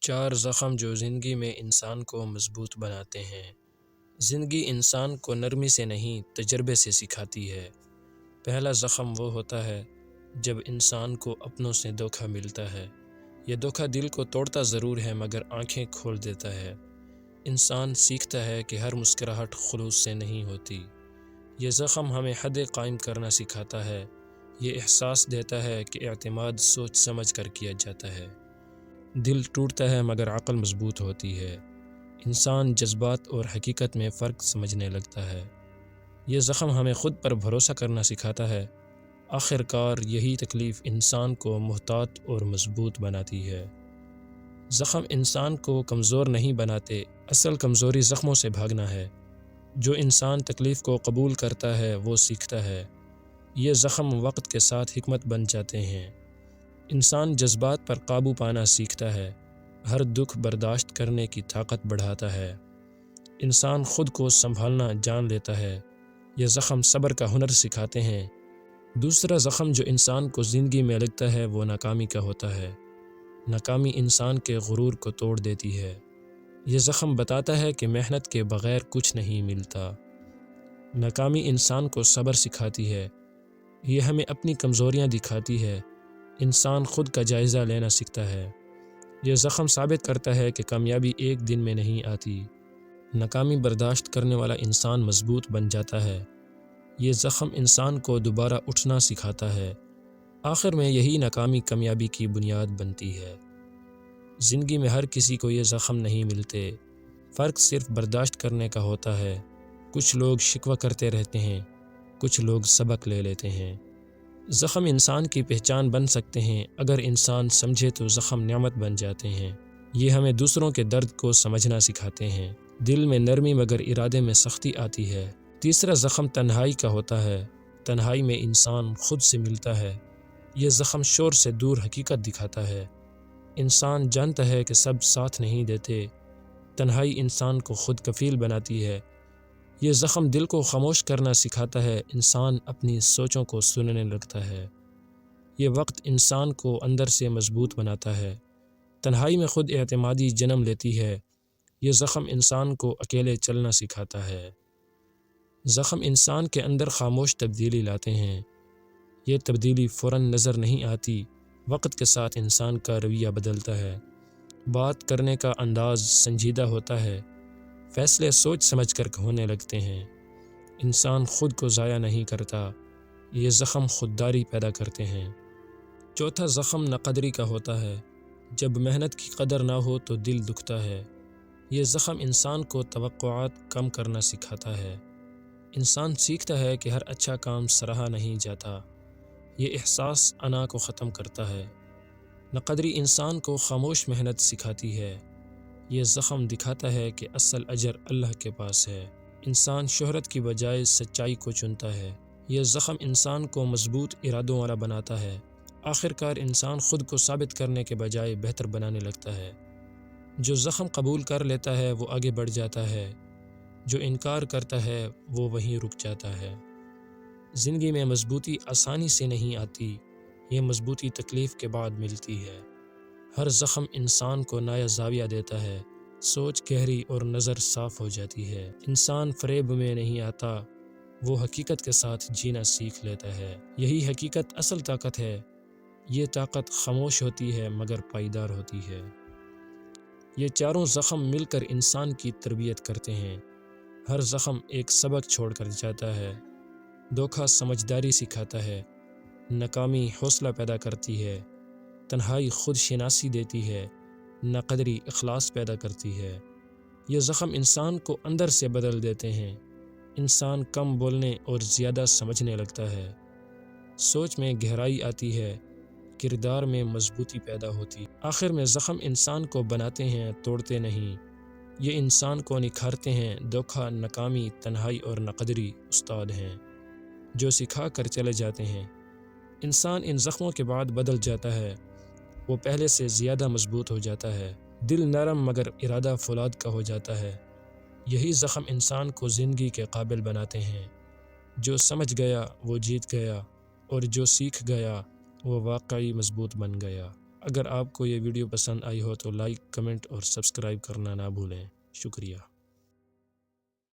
4 زخم جو زندگی میں انسان کو مضبوط بناتے ہیں۔ زندگی انسان کو نرمی سے نہیں تجربے سے سکھاتی ہے۔ پہلا زخم وہ ہوتا ہے جب انسان کو اپنوں سے دھوکہ ملتا ہے۔ یہ دھوکہ دل کو توڑتا ضرور ہے مگر آنکھیں کھول دیتا ہے۔ انسان سیکھتا ہے کہ ہر مسکراہٹ خلوص سے نہیں ہوتی۔ یہ زخم ہمیں حدیں قائم کرنا سکھاتا ہے۔ یہ احساس دیتا ہے کہ اعتماد سوچ سمجھ کر کیا جاتا ہے۔ دل ٹوٹتا ہے مگر عقل مضبوط ہوتی ہے۔ انسان جذبات اور حقیقت میں فرق سمجھنے لگتا ہے۔ یہ زخم ہمیں خود پر بھروسہ کرنا سکھاتا ہے۔ آخر کار یہی تکلیف انسان کو محتاط اور مضبوط بناتی ہے۔ زخم انسان کو کمزور نہیں بناتے، اصل کمزوری زخموں سے بھاگنا ہے۔ جو انسان تکلیف کو قبول کرتا ہے وہ سیکھتا ہے۔ یہ زخم وقت کے ساتھ حکمت بن جاتے ہیں۔ انسان جذبات پر قابو پانا سیکھتا ہے۔ ہر دکھ برداشت کرنے کی طاقت بڑھاتا ہے۔ انسان خود کو سنبھالنا جان لیتا ہے۔ یہ زخم صبر کا ہنر سکھاتے ہیں۔ دوسرا زخم جو انسان کو زندگی میں لگتا ہے وہ ناکامی کا ہوتا ہے۔ ناکامی انسان کے غرور کو توڑ دیتی ہے۔ یہ زخم بتاتا ہے کہ محنت کے بغیر کچھ نہیں ملتا۔ ناکامی انسان کو صبر سکھاتی ہے۔ یہ ہمیں اپنی کمزوریاں دکھاتی ہے۔ انسان خود کا جائزہ لینا سیکھتا ہے۔ یہ زخم ثابت کرتا ہے کہ کامیابی ایک دن میں نہیں آتی۔ ناکامی برداشت کرنے والا انسان مضبوط بن جاتا ہے۔ یہ زخم انسان کو دوبارہ اٹھنا سکھاتا ہے۔ آخر میں یہی ناکامی کامیابی کی بنیاد بنتی ہے۔ زندگی میں ہر کسی کو یہ زخم نہیں ملتے۔ فرق صرف برداشت کرنے کا ہوتا ہے۔ کچھ لوگ شکوہ کرتے رہتے ہیں، کچھ لوگ سبق لے لیتے ہیں۔ زخم انسان کی پہچان بن سکتے ہیں۔ اگر انسان سمجھے تو زخم نعمت بن جاتے ہیں۔ یہ ہمیں دوسروں کے درد کو سمجھنا سکھاتے ہیں۔ دل میں نرمی مگر ارادے میں سختی آتی ہے۔ تیسرا زخم تنہائی کا ہوتا ہے۔ تنہائی میں انسان خود سے ملتا ہے۔ یہ زخم شور سے دور حقیقت دکھاتا ہے۔ انسان جانتا ہے کہ سب ساتھ نہیں دیتے۔ تنہائی انسان کو خود کفیل بناتی ہے۔ یہ زخم دل کو خاموش کرنا سکھاتا ہے۔ انسان اپنی سوچوں کو سننے لگتا ہے۔ یہ وقت انسان کو اندر سے مضبوط بناتا ہے۔ تنہائی میں خود اعتمادی جنم لیتی ہے۔ یہ زخم انسان کو اکیلے چلنا سکھاتا ہے۔ زخم انسان کے اندر خاموش تبدیلی لاتے ہیں۔ یہ تبدیلی فوراً نظر نہیں آتی۔ وقت کے ساتھ انسان کا رویہ بدلتا ہے۔ بات کرنے کا انداز سنجیدہ ہوتا ہے۔ فیصلے سوچ سمجھ کر ہونے لگتے ہیں۔ انسان خود کو ضائع نہیں کرتا۔ یہ زخم خودداری پیدا کرتے ہیں۔ چوتھا زخم ناقدری کا ہوتا ہے۔ جب محنت کی قدر نہ ہو تو دل دکھتا ہے۔ یہ زخم انسان کو توقعات کم کرنا سکھاتا ہے۔ انسان سیکھتا ہے کہ ہر اچھا کام سراہا نہیں جاتا۔ یہ احساس انا کو ختم کرتا ہے۔ ناقدری انسان کو خاموش محنت سکھاتی ہے۔ یہ زخم دکھاتا ہے کہ اصل اجر اللہ کے پاس ہے۔ انسان شہرت کی بجائے سچائی کو چنتا ہے۔ یہ زخم انسان کو مضبوط ارادوں والا بناتا ہے۔ آخر کار انسان خود کو ثابت کرنے کے بجائے بہتر بنانے لگتا ہے۔ جو زخم قبول کر لیتا ہے وہ آگے بڑھ جاتا ہے۔ جو انکار کرتا ہے وہ وہیں رک جاتا ہے۔ زندگی میں مضبوطی آسانی سے نہیں آتی۔ یہ مضبوطی تکلیف کے بعد ملتی ہے۔ ہر زخم انسان کو نیا زاویہ دیتا ہے۔ سوچ گہری اور نظر صاف ہو جاتی ہے۔ انسان فریب میں نہیں آتا، وہ حقیقت کے ساتھ جینا سیکھ لیتا ہے۔ یہی حقیقت اصل طاقت ہے۔ یہ طاقت خاموش ہوتی ہے مگر پائیدار ہوتی ہے۔ یہ چاروں زخم مل کر انسان کی تربیت کرتے ہیں۔ ہر زخم ایک سبق چھوڑ کر جاتا ہے۔ دھوکہ سمجھداری سکھاتا ہے۔ ناکامی حوصلہ پیدا کرتی ہے۔ تنہائی خود شناسی دیتی ہے۔ ناقدری اخلاص پیدا کرتی ہے۔ یہ زخم انسان کو اندر سے بدل دیتے ہیں۔ انسان کم بولنے اور زیادہ سمجھنے لگتا ہے۔ سوچ میں گہرائی آتی ہے۔ کردار میں مضبوطی پیدا ہوتی۔ آخر میں زخم انسان کو بناتے ہیں، توڑتے نہیں۔ یہ انسان کو نکھارتے ہیں۔ دھوکہ، ناکامی، تنہائی اور ناقدری استاد ہیں جو سکھا کر چلے جاتے ہیں۔ انسان ان زخموں کے بعد بدل جاتا ہے۔ وہ پہلے سے زیادہ مضبوط ہو جاتا ہے۔ دل نرم مگر ارادہ فولاد کا ہو جاتا ہے۔ یہی زخم انسان کو زندگی کے قابل بناتے ہیں۔ جو سمجھ گیا وہ جیت گیا، اور جو سیکھ گیا وہ واقعی مضبوط بن گیا۔ اگر آپ کو یہ ویڈیو پسند آئی ہو تو لائک، کمنٹ اور سبسکرائب کرنا نہ بھولیں۔ شکریہ۔